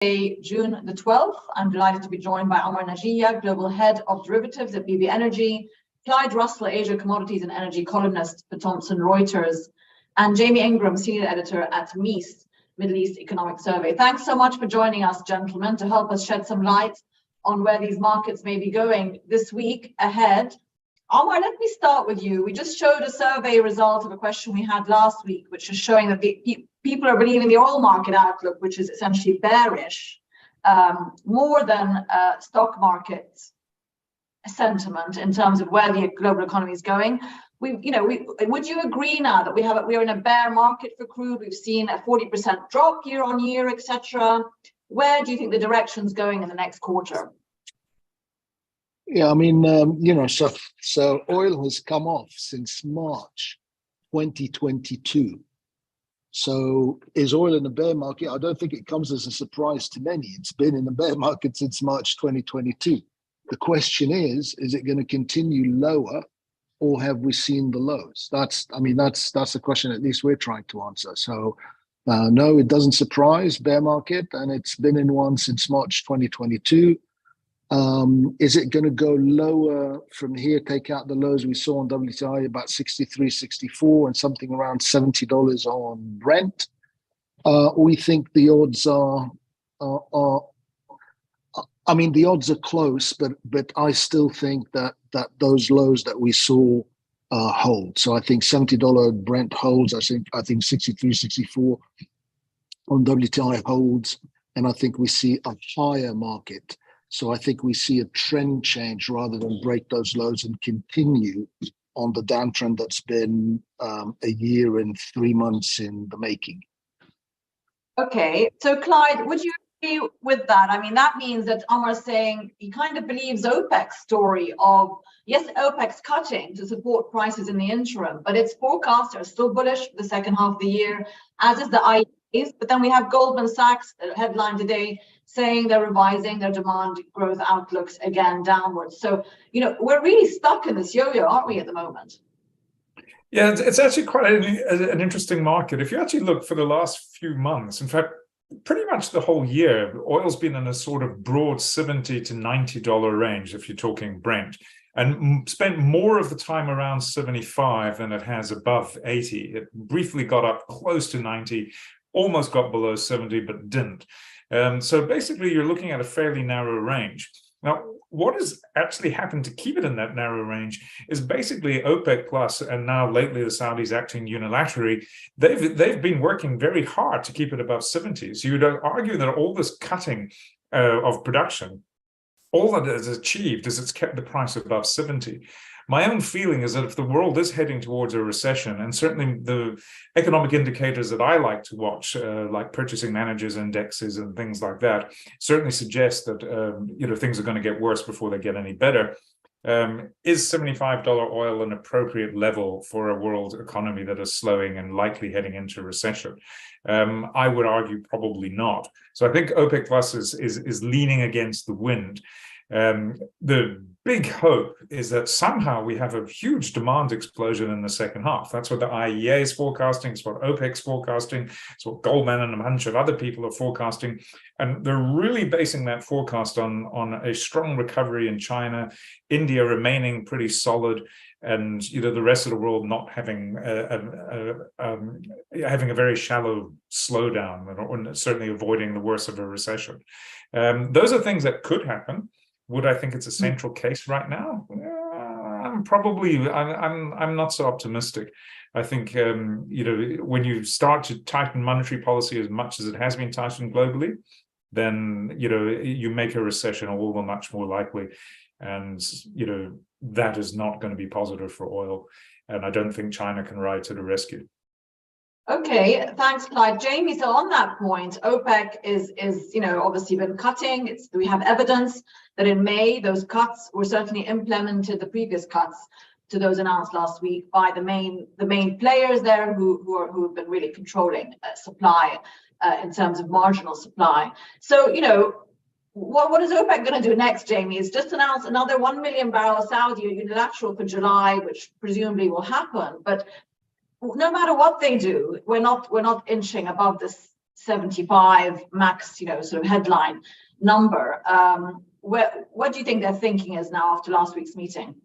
June the 12th. I'm delighted to be joined by Amar Najiya, Global Head of Derivatives at BB Energy, Clyde Russell, Asia Commodities and Energy columnist for Thomson Reuters, and Jamie Ingram, Senior Editor at MEES, Middle East Economic Survey. Thanks so much for joining us, gentlemen, to help us shed some light on where these markets may be going this week ahead. Amar, let me start with you. We just showed a survey result of a question we had last week, which is showing that people are believing the oil market outlook, which is essentially bearish, more than stock market sentiment in terms of where the global economy is going. Would you agree now that we're in a bear market for crude? We've seen a 40% drop year on year, etc. Where do you think the direction's going in the next quarter? Yeah, I mean, so oil has come off since March 2022. So is oil in a bear market? I don't think it comes as a surprise to many. It's been in the bear market since March 2022. The question is it going to continue lower, or have we seen the lows? That's the question at least we're trying to answer. So no, it doesn't surprise, bear market, and it's been in one since March 2022. Is it going to go lower from here, take out the lows we saw on WTI, about 63, 64, and something around $70 on Brent? We think the odds are the odds are close, but I still think that those lows that we saw hold. So I think $70 Brent holds. I think 63, 64 on WTI holds, and I think we see a higher market. So I think we see a trend change rather than break those lows and continue on the downtrend that's been a year and 3 months in the making. Okay, so Clyde, would you agree with that? I mean, that means that Amar's saying he kind of believes OPEC's story of, yes, OPEC's cutting to support prices in the interim, but its forecasts are still bullish for the second half of the year, as is the IEA's. But then we have Goldman Sachs headline today saying they're revising their demand growth outlooks again downwards. So, we're really stuck in this yo-yo, aren't we, at the moment? Yeah, it's actually quite an interesting market. If you actually look for the last few months, in fact, pretty much the whole year, oil's been in a sort of broad $70 to $90 range, if you're talking Brent, and spent more of the time around 75 than it has above 80. It briefly got up close to 90, almost got below 70, but didn't. So basically, you're looking at a fairly narrow range. Now, what has actually happened to keep it in that narrow range is basically OPEC Plus, and now lately the Saudis acting unilaterally, they've been working very hard to keep it above 70. So you'd argue that all this cutting of production, all that it has achieved is it's kept the price above 70. My own feeling is that if the world is heading towards a recession, and certainly the economic indicators that I like to watch, like purchasing managers indexes and things like that, certainly suggest that things are going to get worse before they get any better. Is $75 oil an appropriate level for a world economy that is slowing and likely heading into recession? I would argue probably not. So I think OPEC Plus is leaning against the wind. The big hope is that somehow we have a huge demand explosion in the second half. That's what the IEA is forecasting. It's what OPEC's forecasting. It's what Goldman and a bunch of other people are forecasting. And they're really basing that forecast on a strong recovery in China, India remaining pretty solid, and the rest of the world not having having a very shallow slowdown, or certainly avoiding the worst of a recession. Those are things that could happen. Would I think it's a central case right now? I'm not so optimistic. I think when you start to tighten monetary policy as much as it has been tightened globally, then you make a recession all the much more likely, and that is not going to be positive for oil. And I don't think China can ride to the rescue. Okay, thanks, Clyde. Jamie, so on that point, OPEC is obviously been cutting. We have evidence that in May, those cuts were certainly implemented, the previous cuts to those announced last week by the main players there who have been really controlling supply in terms of marginal supply. So, what is OPEC going to do next, Jamie? Is just announce another 1 million barrel Saudi unilateral for July, which presumably will happen. But no matter what they do, we're not inching above this 75 max, sort of headline number. What do you think their thinking is now after last week's meeting?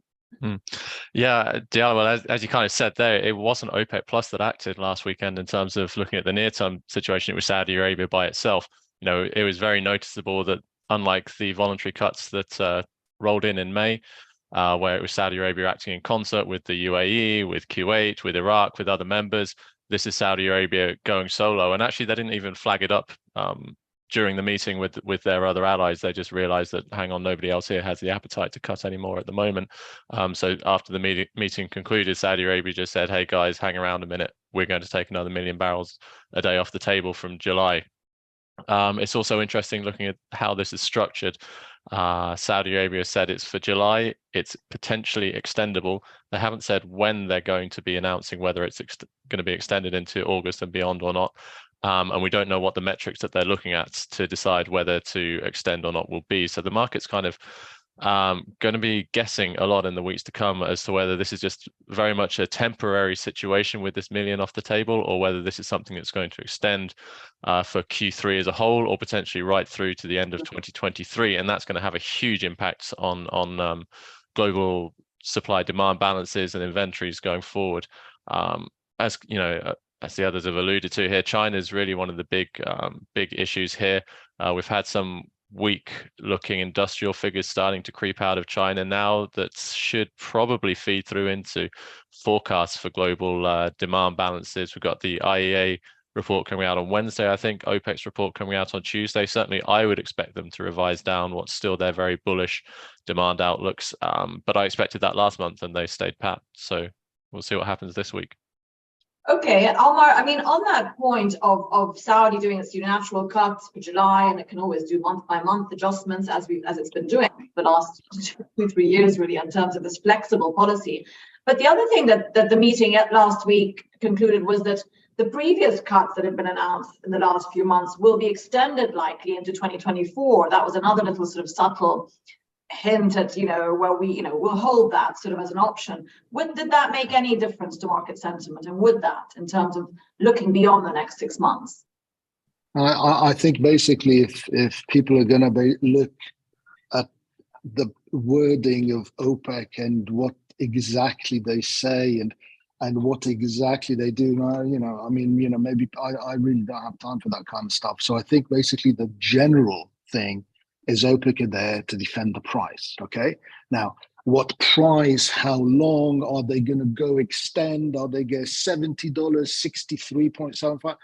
Yeah, Diana, well, as you kind of said there, it wasn't OPEC Plus that acted last weekend in terms of looking at the near-term situation. It was Saudi Arabia by itself. It was very noticeable that unlike the voluntary cuts that rolled in May, where it was Saudi Arabia acting in concert with the UAE, with Kuwait, with Iraq, with other members, this is Saudi Arabia going solo. And actually, they didn't even flag it up during the meeting with their other allies. They just realized that, hang on, nobody else here has the appetite to cut anymore at the moment. So after the meeting concluded, Saudi Arabia just said, hey guys, hang around a minute. We're going to take another 1 million barrels a day off the table from July. It's also interesting looking at how this is structured. Saudi Arabia said it's for July. It's potentially extendable. They haven't said when they're going to be announcing whether it's going to be extended into August and beyond or not. And we don't know what the metrics that they're looking at to decide whether to extend or not will be. So the market's kind of going to be guessing a lot in the weeks to come as to whether this is just very much a temporary situation with this 1 million off the table, or whether this is something that's going to extend for Q3 as a whole, or potentially right through to the end of 2023. And that's going to have a huge impact on global supply demand balances and inventories going forward. As you know, as the others have alluded to here, China is really one of the big issues here. We've had some weak looking industrial figures starting to creep out of China now that should probably feed through into forecasts for global demand balances. We've got the IEA report coming out on Wednesday, I think, OPEX report coming out on Tuesday. Certainly I would expect them to revise down what's still their very bullish demand outlooks. But I expected that last month and they stayed pat. So we'll see what happens this week. Okay, Omar, I mean, on that point of Saudi doing its unilateral cuts for July, and it can always do month-by-month adjustments as it's been doing for the last 2-3 years, really, in terms of this flexible policy. But the other thing that the meeting last week concluded was that the previous cuts that had been announced in the last few months will be extended likely into 2024. That was another little sort of subtle hint at, where we'll hold that sort of as an option. Did that make any difference to market sentiment, and would that, in terms of looking beyond the next 6 months? I think basically if people are going to look at the wording of OPEC and what exactly they say and what exactly they do, maybe I really don't have time for that kind of stuff. So I think basically the general thing is OPEC are there to defend the price, okay? Now, what price, how long are they going to go extend? Are they going to $70, 63.75?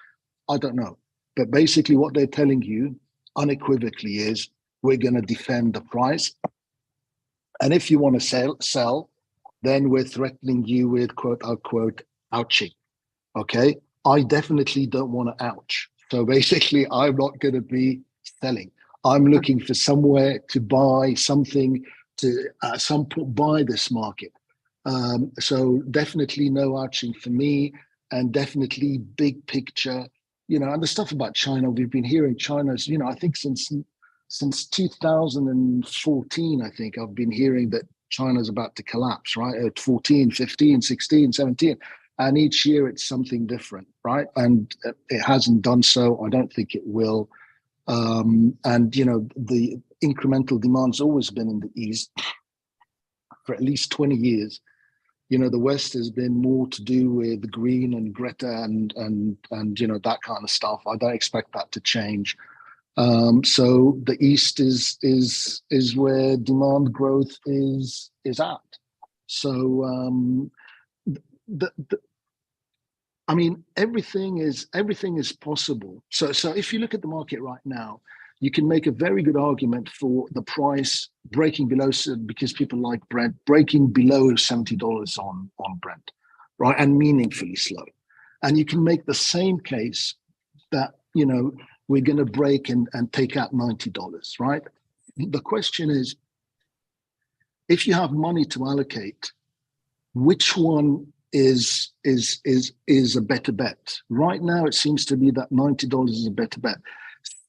I don't know. But basically what they're telling you unequivocally is we're going to defend the price. And if you want to sell, then we're threatening you with quote unquote ouching, okay? I definitely don't want to ouch. So basically I'm not going to be selling. I'm looking for somewhere to buy something to at some point buy this market. So definitely no ouching for me, and definitely big picture, and the stuff about China, we've been hearing China's, I think since 2014, I think I've been hearing that China's about to collapse, right? At 14, 15, 16, 17. And each year it's something different, right? And it hasn't done so. I don't think it will. The incremental demand's always been in the East for at least 20 years. The West has been more to do with green and Greta and that kind of stuff. I don't expect that to change. So the East is where demand growth is at. So everything is possible. So if you look at the market right now, you can make a very good argument for the price breaking below, because people like Brent, breaking below $70 on Brent, right? And meaningfully slow. And you can make the same case that, we're going to break and take out $90, right? The question is, if you have money to allocate, which one is a better bet? Right now, it seems to be that $90 is a better bet,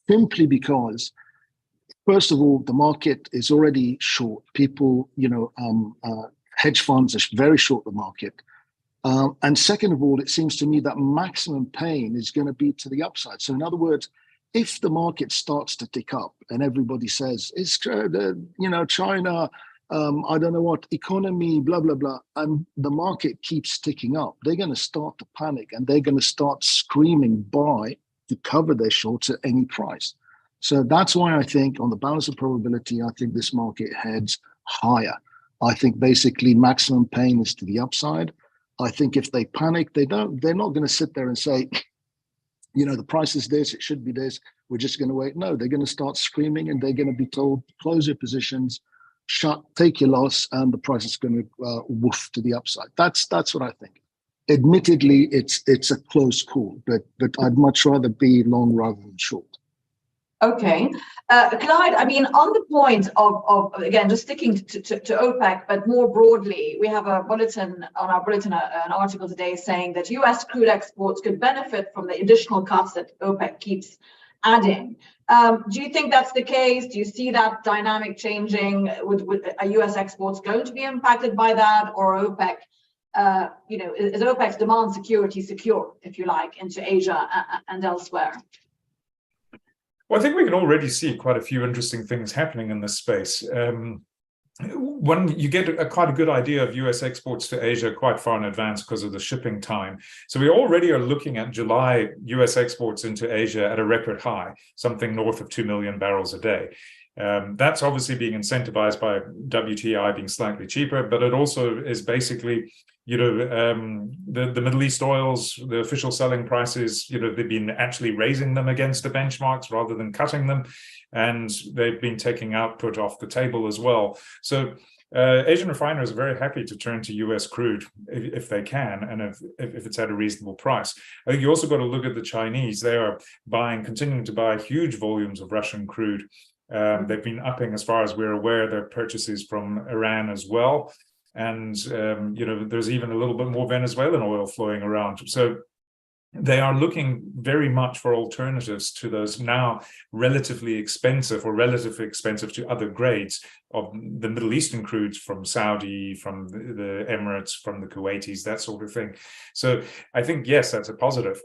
simply because, first of all, the market is already short. People, hedge funds are very short the market. And second of all, it seems to me that maximum pain is going to be to the upside. So in other words, if the market starts to tick up and everybody says, it's, China, I don't know what, economy, blah, blah, blah, and the market keeps ticking up, they're going to start to panic and they're going to start screaming buy to cover their shorts at any price. So that's why I think on the balance of probability, I think this market heads higher. I think basically maximum pain is to the upside. I think if they panic, they're not going to sit there and say, the price is this, it should be this, we're just going to wait. No, they're going to start screaming and they're going to be told, close your positions, shut, take your loss, and the price is going to woof to the upside. That's what I think. Admittedly, it's a close call, but I'd much rather be long rather than short. Okay. Clyde, I mean, on the point of again, just sticking to OPEC, but more broadly, we have a bulletin on our bulletin, an article today saying that US crude exports could benefit from the additional cuts that OPEC keeps adding. Do you think that's the case? Do you see that dynamic changing? Are US exports going to be impacted by that, or OPEC? Is OPEC's demand security secure, if you like, into Asia and elsewhere? Well, I think we can already see quite a few interesting things happening in this space. When you get quite a good idea of US exports to Asia quite far in advance because of the shipping time. So we already are looking at July US exports into Asia at a record high, something north of 2 million barrels a day. That's obviously being incentivized by WTI being slightly cheaper, but it also is basically, the Middle East oils, the official selling prices, they've been actually raising them against the benchmarks rather than cutting them. And they've been taking output off the table as well. So Asian refiners are very happy to turn to US crude if they can, and if it's at a reasonable price. I think you also got to look at the Chinese. They are continuing to buy huge volumes of Russian crude. They've been upping, as far as we're aware, their purchases from Iran as well. And, there's even a little bit more Venezuelan oil flowing around. So they are looking very much for alternatives to those now relatively expensive to other grades of the Middle Eastern crudes from Saudi, from the Emirates, from the Kuwaitis, that sort of thing. So I think, yes, that's a positive.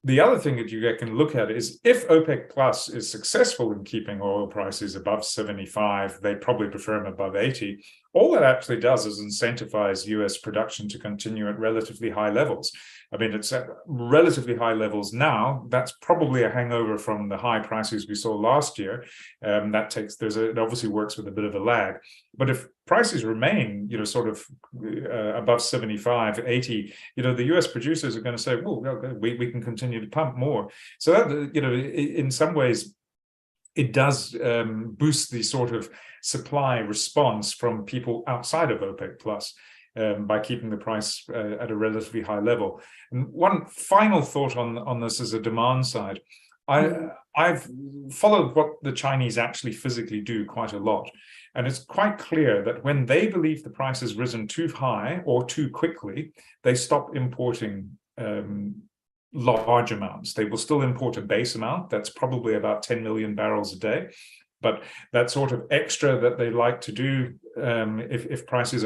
The other thing that you can look at is if OPEC Plus is successful in keeping oil prices above 75, they probably prefer them above 80. All that actually does is incentivize US production to continue at relatively high levels. I mean, it's at relatively high levels now. That's probably a hangover from the high prices we saw last year. It obviously works with a bit of a lag. But if prices remain, sort of above 75, 80, the US producers are going to say, well, we can continue to pump more. So that, in some ways, it does boost the sort of supply response from people outside of OPEC Plus. By keeping the price at a relatively high level. And one final thought on this as a demand side. I've followed what the Chinese actually physically do quite a lot. And it's quite clear that when they believe the price has risen too high or too quickly, they stop importing large amounts. They will still import a base amount. That's probably about 10 million barrels a day. But that sort of extra that they like to do, if prices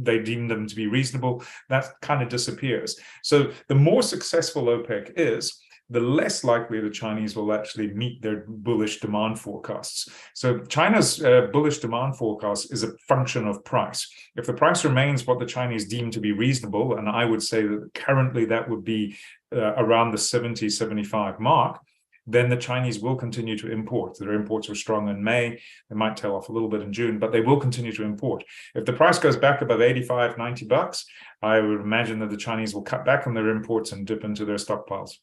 they deem them to be reasonable, that kind of disappears. So the more successful OPEC is, the less likely the Chinese will actually meet their bullish demand forecasts. So China's bullish demand forecast is a function of price. If the price remains what the Chinese deem to be reasonable, and I would say that currently that would be around the 70, 75 mark, then the Chinese will continue to import. Their imports were strong in May. They might tail off a little bit in June, but they will continue to import. If the price goes back above 85, 90 bucks, I would imagine that the Chinese will cut back on their imports and dip into their stockpiles.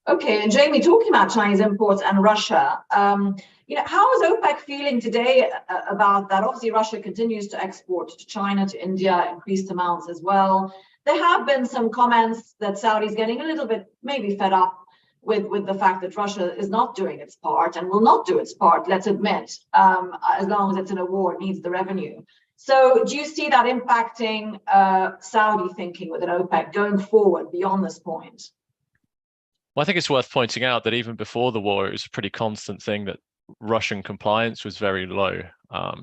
Okay, and Jamie, talking about Chinese imports and Russia, how is OPEC feeling today about that? Obviously, Russia continues to export to China, to India, increased amounts as well. There have been some comments that Saudi's getting a little bit maybe fed up with the fact that Russia is not doing its part and will not do its part, let's admit, as long as it's in a war, it needs the revenue. So do you see that impacting Saudi thinking within OPEC going forward beyond this point? Well, I think it's worth pointing out that even before the war, it was a pretty constant thing that Russian compliance was very low.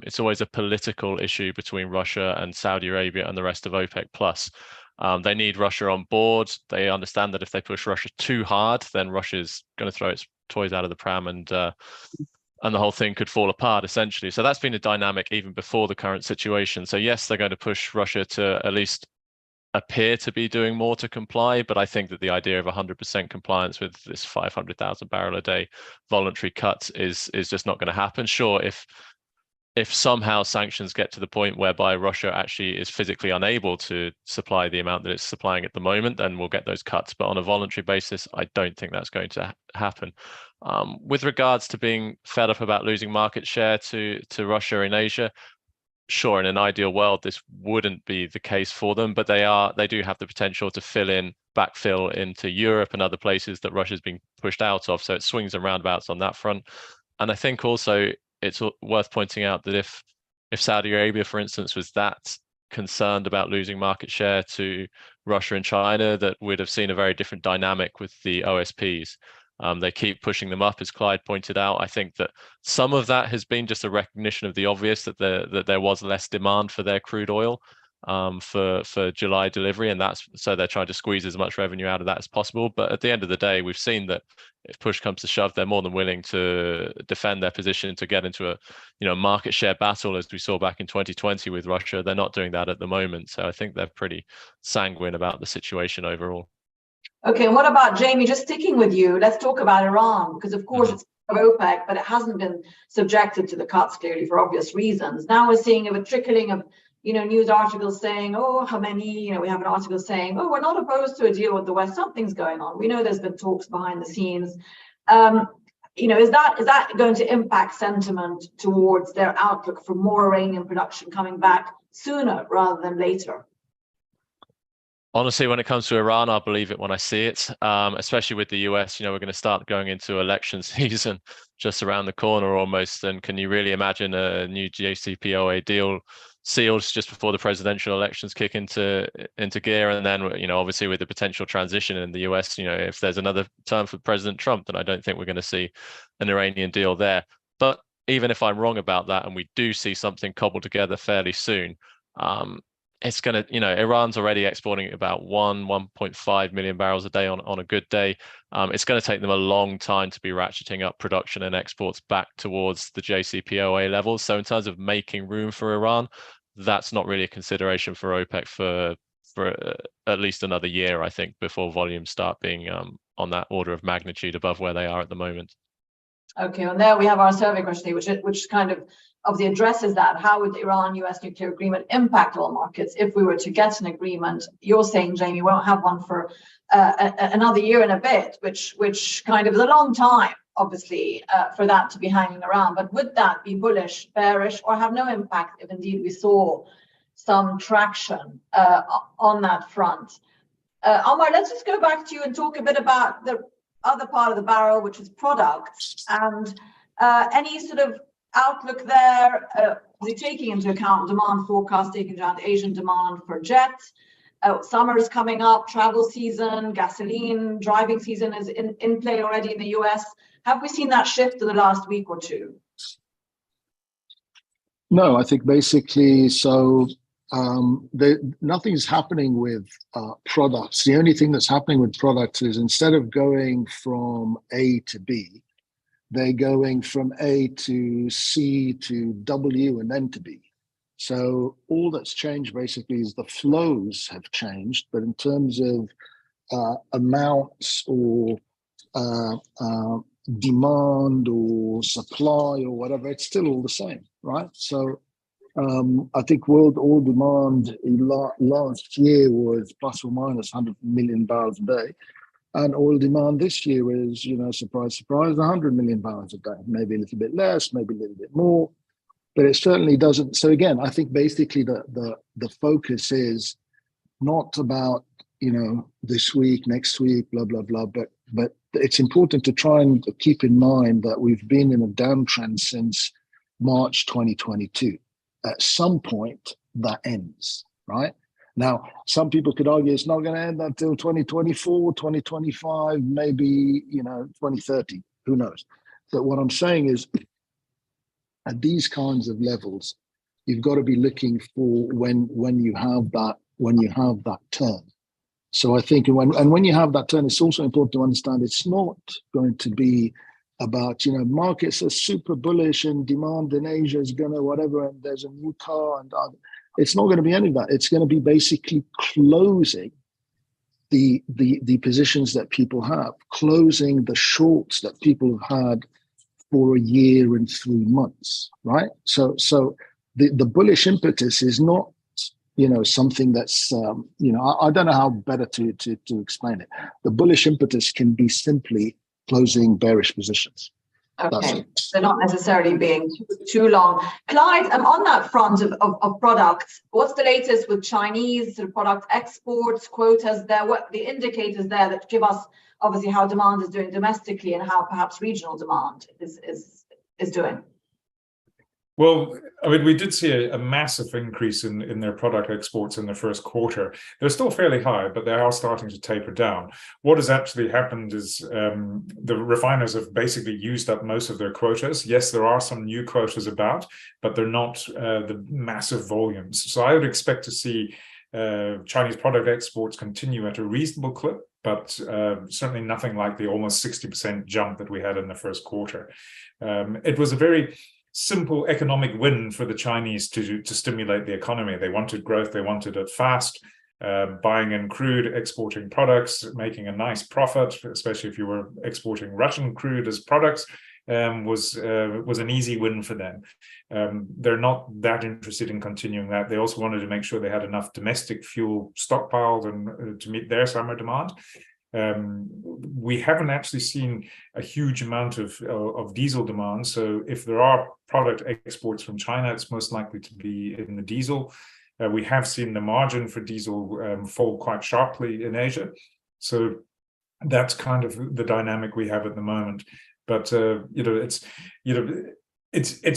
It's always a political issue between Russia and Saudi Arabia and the rest of OPEC Plus. They need Russia on board. They understand that if they push Russia too hard, then Russia's going to throw its toys out of the pram, and the whole thing could fall apart essentially. So that's been a dynamic even before the current situation. So yes, they're going to push Russia to at least appear to be doing more to comply, but I think that the idea of 100% compliance with this 500,000 barrel a day voluntary cut is just not going to happen. Sure, if somehow sanctions get to the point whereby Russia actually is physically unable to supply the amount that it's supplying at the moment, then we'll get those cuts. But on a voluntary basis, I don't think that's going to happen. With regards to being fed up about losing market share to Russia in Asia, sure, in an ideal world, this wouldn't be the case for them, but they do have the potential to backfill into Europe and other places that Russia's been pushed out of. So it swings and roundabouts on that front. And I think also it's worth pointing out that if Saudi Arabia, for instance, was that concerned about losing market share to Russia and China, that we'd have seen a very different dynamic with the OSPs. They keep pushing them up, as Clyde pointed out. I think that some of that has been just a recognition of the obvious, that there was less demand for their crude oil for July delivery, and so they're trying to squeeze as much revenue out of that as possible. But at the end of the day, we've seen that if push comes to shove, they're more than willing to defend their position, to get into a market share battle, as we saw back in 2020 with Russia. They're not doing that at the moment, so I think they're pretty sanguine about the situation overall. Okay, and what about, Jamie, just sticking with you, let's talk about Iran, because of course it's of OPEC, but it hasn't been subjected to the cuts clearly for obvious reasons. Now we're seeing a trickling of news articles saying, oh, Khamenei, we have an article saying, oh, we're not opposed to a deal with the West. Something's going on. We know there's been talks behind the scenes. Is that going to impact sentiment towards their outlook for more Iranian production coming back sooner rather than later? Honestly, when it comes to Iran, I'll believe it when I see it, especially with the US. We're going to start going into election season just around the corner almost. And can you really imagine a new JCPOA deal sealed just before the presidential elections kick into gear? And then, obviously with the potential transition in the US, if there's another term for President Trump, then I don't think we're going to see an Iranian deal there. But even if I'm wrong about that, and we do see something cobbled together fairly soon, it's going to, Iran's already exporting about 1.5 million barrels a day on a good day. It's going to take them a long time to be ratcheting up production and exports back towards the JCPOA levels. So in terms of making room for Iran, that's not really a consideration for OPEC for at least another year, I think, before volumes start being on that order of magnitude above where they are at the moment. Okay, and there we have our survey question, which kind of obviously addresses that. How would the Iran-US nuclear agreement impact oil markets if we were to get an agreement? You're saying, Jamie, we won't have one for another year and a bit, which kind of is a long time, obviously, for that to be hanging around. But would that be bullish, bearish, or have no impact if indeed we saw some traction on that front? Omar, let's just go back to you and talk a bit about the other part of the barrel, which is products, and any sort of outlook there, taking into account demand forecast, taking into account Asian demand for jets. Summer is coming up, travel season, gasoline, driving season is in play already in the US. Have we seen that shift in the last week or two? No, I think basically, so nothing's happening with products. The only thing that's happening with products is instead of going from A to B, they're going from A to C to W and then to B. So all that's changed basically is the flows have changed, but in terms of amounts or demand or supply or whatever, it's still all the same, right? So I think world oil demand last year was plus or minus 100 million barrels a day. And oil demand this year is, surprise, surprise, 100 million barrels a day, maybe a little bit less, maybe a little bit more, but it certainly doesn't. So again, I think basically the focus is not about, this week, next week, blah, blah, blah, but it's important to try and keep in mind that we've been in a downtrend since March 2022. At some point that ends, right? Now, some people could argue it's not going to end until 2024, 2025, maybe, 2030, who knows? But what I'm saying is at these kinds of levels, you've got to be looking for when you have that when you have that turn. So I think when you have that turn, it's also important to understand it's not going to be about, markets are super bullish and demand in Asia is going to whatever, and there's a new car, and it's not going to be any of that. It's going to be basically closing the positions that people have, closing the shorts that people have had for a year and 3 months, right? So the bullish impetus is not, something that's, I don't know how better to explain it. The bullish impetus can be simply closing bearish positions. Okay, they're not necessarily being too long. Clyde, on that front of products, what's the latest with Chinese sort of product exports, quotas there? What the indicators there that give us obviously how demand is doing domestically and how perhaps regional demand is doing? Well, I mean, we did see a massive increase in their product exports in the first quarter. They're still fairly high, but they are starting to taper down. What has actually happened is the refiners have basically used up most of their quotas. Yes, there are some new quotas about, but they're not the massive volumes. So I would expect to see Chinese product exports continue at a reasonable clip, but certainly nothing like the almost 60% jump that we had in the first quarter. It was a very simple economic win for the Chinese to stimulate the economy. They wanted growth, they wanted it fast, buying in crude, exporting products, making a nice profit, especially if you were exporting Russian crude as products, was an easy win for them. They're not that interested in continuing that. They also wanted to make sure they had enough domestic fuel stockpiled and to meet their summer demand. We haven't actually seen a huge amount of diesel demand. So if there are product exports from China, it's most likely to be in the diesel. We have seen the margin for diesel fall quite sharply in Asia. So that's kind of the dynamic we have at the moment. But it's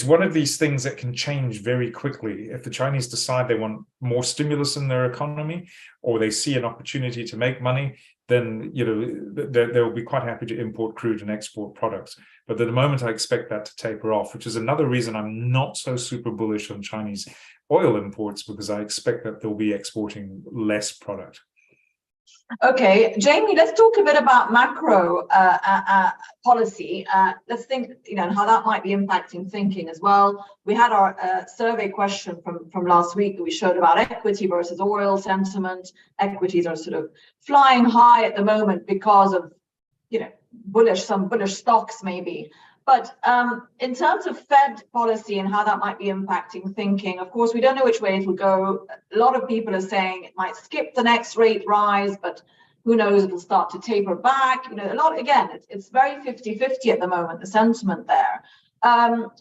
one of these things that can change very quickly. If the Chinese decide they want more stimulus in their economy, or they see an opportunity to make money, then they'll be quite happy to import crude and export products. But at the moment, I expect that to taper off, which is another reason I'm not so super bullish on Chinese oil imports, because I expect that they'll be exporting less product. Okay, Jamie, let's talk a bit about macro policy. Let's think, and how that might be impacting thinking as well. We had our survey question from last week that we showed about equity versus oil sentiment. Equities are sort of flying high at the moment because of, some bullish stocks maybe. But in terms of Fed policy and how that might be impacting thinking, of course, we don't know which way it will go. A lot of people are saying it might skip the next rate rise, but who knows, it'll start to taper back. It's very 50-50 at the moment, the sentiment there. And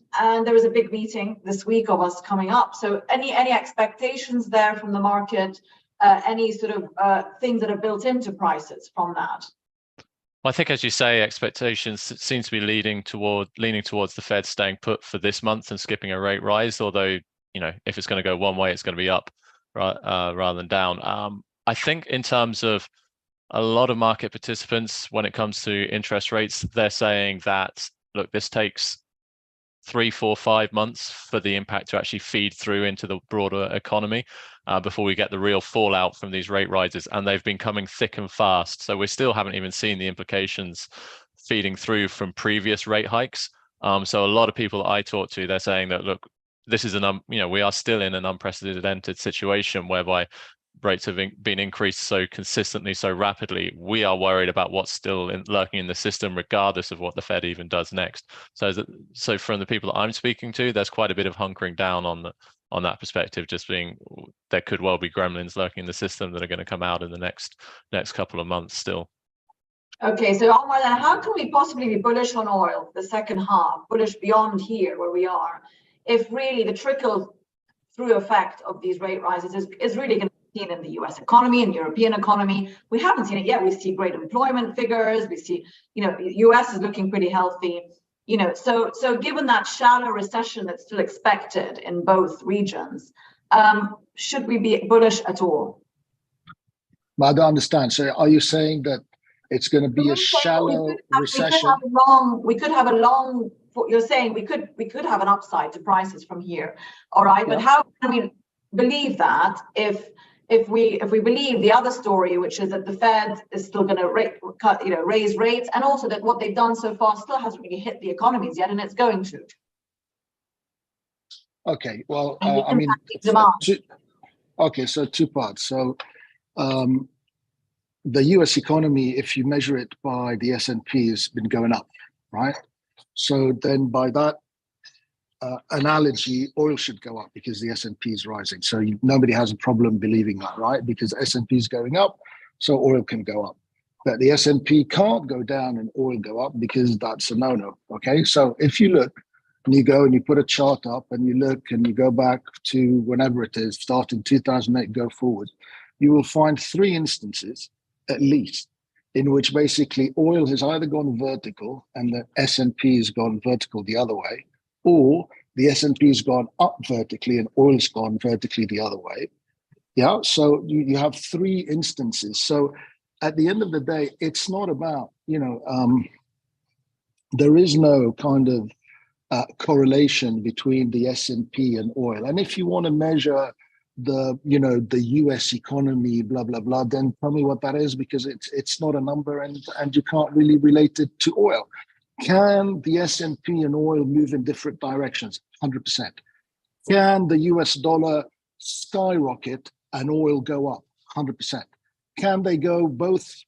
there is a big meeting this week of us coming up. So any expectations there from the market, any sort of things that are built into prices from that? I think, as you say, expectations seem to be leaning towards the Fed staying put for this month and skipping a rate rise. Although, if it's going to go one way, it's going to be up rather than down. I think in terms of a lot of market participants, when it comes to interest rates, they're saying that, look, this takes 3, 4, 5 months for the impact to actually feed through into the broader economy before we get the real fallout from these rate rises, and they've been coming thick and fast. So we still haven't even seen the implications feeding through from previous rate hikes. So a lot of people that I talk to, they're saying that, look, this is we are still in an unprecedented situation whereby rates have been increased so consistently, so rapidly. We are worried about what's still lurking in the system, regardless of what the Fed even does next. So from the people that I'm speaking to, there's quite a bit of hunkering down on that perspective, just being there could well be gremlins lurking in the system that are going to come out in the next couple of months still. Okay, so Omar, then how can we possibly be bullish on oil the second half, bullish beyond here where we are, if really the trickle through effect of these rate rises is really going to be seen in the US economy and European economy? We haven't seen it yet. We see great employment figures. We see, US is looking pretty healthy. So given that shallow recession that's still expected in both regions, should we be bullish at all? I don't understand. So are you saying that it's going to be a shallow recession? We could have a long, you're saying we could have an upside to prices from here. All right. Yeah. But how can we believe that if if we believe the other story, which is that the Fed is still going to raise rates, and also that what they've done so far still hasn't really hit the economies yet, and it's going to. Okay, well, And I mean, demand. so two parts. So the US economy, if you measure it by the S&P, has been going up, right? So then by that analogy, oil should go up because the S&P is rising. So nobody has a problem believing that, right? Because S&P is going up, so oil can go up. But the S&P can't go down and oil go up because that's a no-no, okay? So if you look and you go and you put a chart up and you look and you go back to whenever it is, starting 2008, go forward, you will find 3 instances at least in which basically oil has either gone vertical and the S&P has gone vertical the other way, or the S&P has gone up vertically and oil's gone vertically the other way. Yeah, so you have 3 instances. So at the end of the day, it's not about, there is no kind of correlation between the S&P and oil. And if you want to measure the US economy, blah, blah, blah, then tell me what that is, because it's not a number and you can't really relate it to oil. Can the S&P and oil move in different directions? 100%. Can the US dollar skyrocket and oil go up? 100%. Can they go both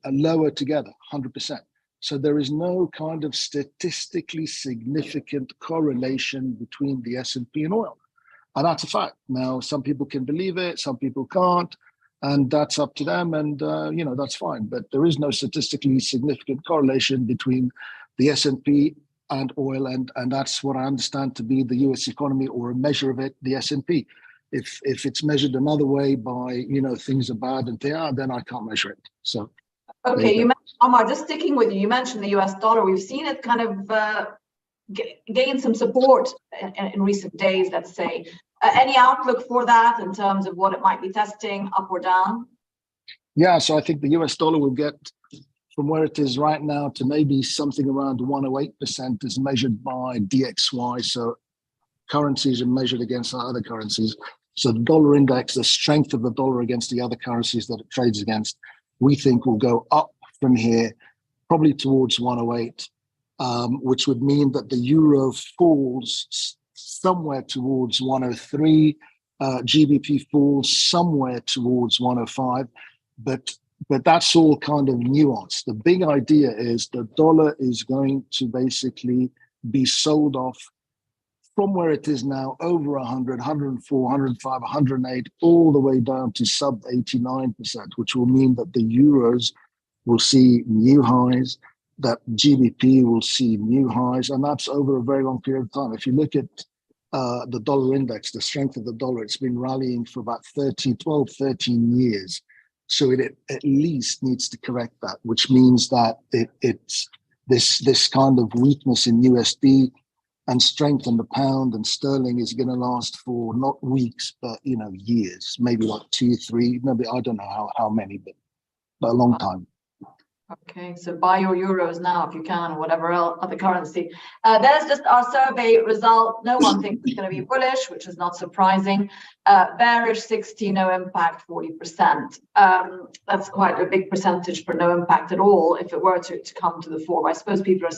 lower together? 100%. So there is no kind of statistically significant correlation between the S&P and oil. And that's a fact. Now, some people can believe it, some people can't, and that's up to them, and that's fine. But there is no statistically significant correlation between the S&P and oil, and that's what I understand to be the US economy, or a measure of it, the S&P. If it's measured another way by, things are bad and they are, then I can't measure it. So. Okay, you mentioned, Omar, just sticking with you mentioned the US dollar. We've seen it kind of gain some support in recent days, let's say. Any outlook for that in terms of what it might be testing, up or down? Yeah, so I think the US dollar will get from where it is right now to maybe something around 108% is measured by DXY. So currencies are measured against other currencies. So the dollar index, the strength of the dollar against the other currencies that it trades against, we think will go up from here, probably towards 108, which would mean that the euro falls somewhere towards 103, GBP falls somewhere towards 105, but that's all kind of nuance. The big idea is the dollar is going to basically be sold off from where it is now, over 100, 104, 105, 108, all the way down to sub 89%, which will mean that the euros will see new highs, that GBP will see new highs, and that's over a very long period of time. If you look at the dollar index, the strength of the dollar, it's been rallying for about 12, 13 years. So it at least needs to correct that, which means that it's this kind of weakness in USD and strength in the pound and sterling is going to last for not weeks, but years, maybe like 2, 3, maybe I don't know how many, but a long time. Okay, so buy your euros now if you can, or whatever else other currency. There's just our survey result. No one thinks it's going to be bullish, which is not surprising. Bearish 60, no impact 40%. That's quite a big percentage for no impact at all if it were to come to the fore. But I suppose people are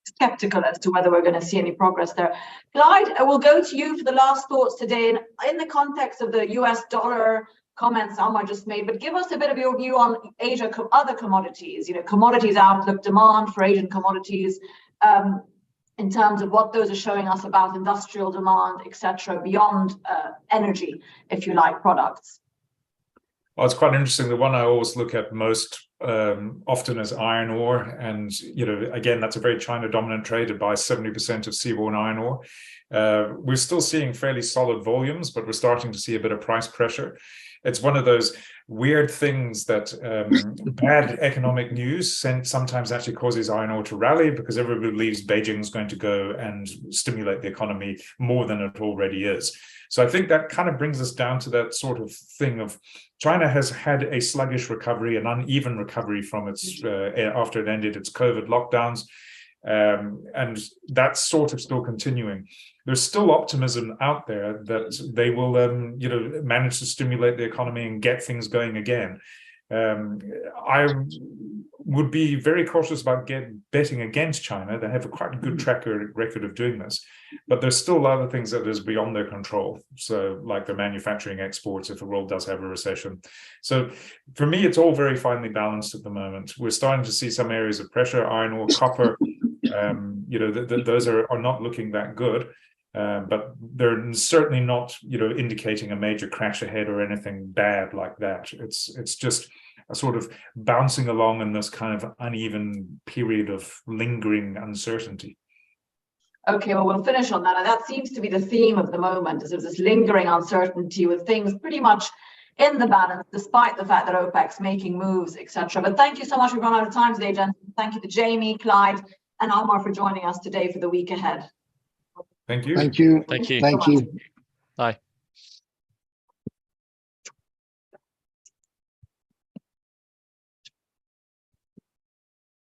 skeptical as to whether we're going to see any progress there. Clyde, I will go to you for the last thoughts today. And in the context of the US dollar comments Omar just made, but give us a bit of your view on Asia, other commodities, commodities outlook, demand for Asian commodities, in terms of what those are showing us about industrial demand, etc., beyond energy, if you like, products. Well, it's quite interesting. The one I always look at most often is iron ore. And, again, that's a very China-dominant trade. It buys 70% of seaborne iron ore. We're still seeing fairly solid volumes, but we're starting to see a bit of price pressure. It's one of those weird things that bad economic news sometimes actually causes iron ore to rally, because everybody believes Beijing's going to go and stimulate the economy more than it already is. So I think that kind of brings us down to that sort of thing of China has had a sluggish recovery, an uneven recovery from its after it ended its COVID lockdowns. And that's sort of still continuing. There's still optimism out there that they will, manage to stimulate the economy and get things going again. I would be very cautious about betting against China. They have a quite good track record of doing this, but there's still other things that is beyond their control. So like their manufacturing exports, if the world does have a recession. So for me, it's all very finely balanced at the moment. We're starting to see some areas of pressure, iron ore, copper, those are not looking that good. But they're certainly not, indicating a major crash ahead or anything bad like that. It's just a sort of bouncing along in this kind of uneven period of lingering uncertainty. Okay, well, we'll finish on that. And that seems to be the theme of the moment, is there's this lingering uncertainty with things pretty much in the balance, despite the fact that OPEC's making moves, etc. But thank you so much. We've run out of time today, gentlemen. Thank you to Jamie, Clyde, and Almar for joining us today for the week ahead. Thank you. Thank you. Thank you. Thank you. Bye.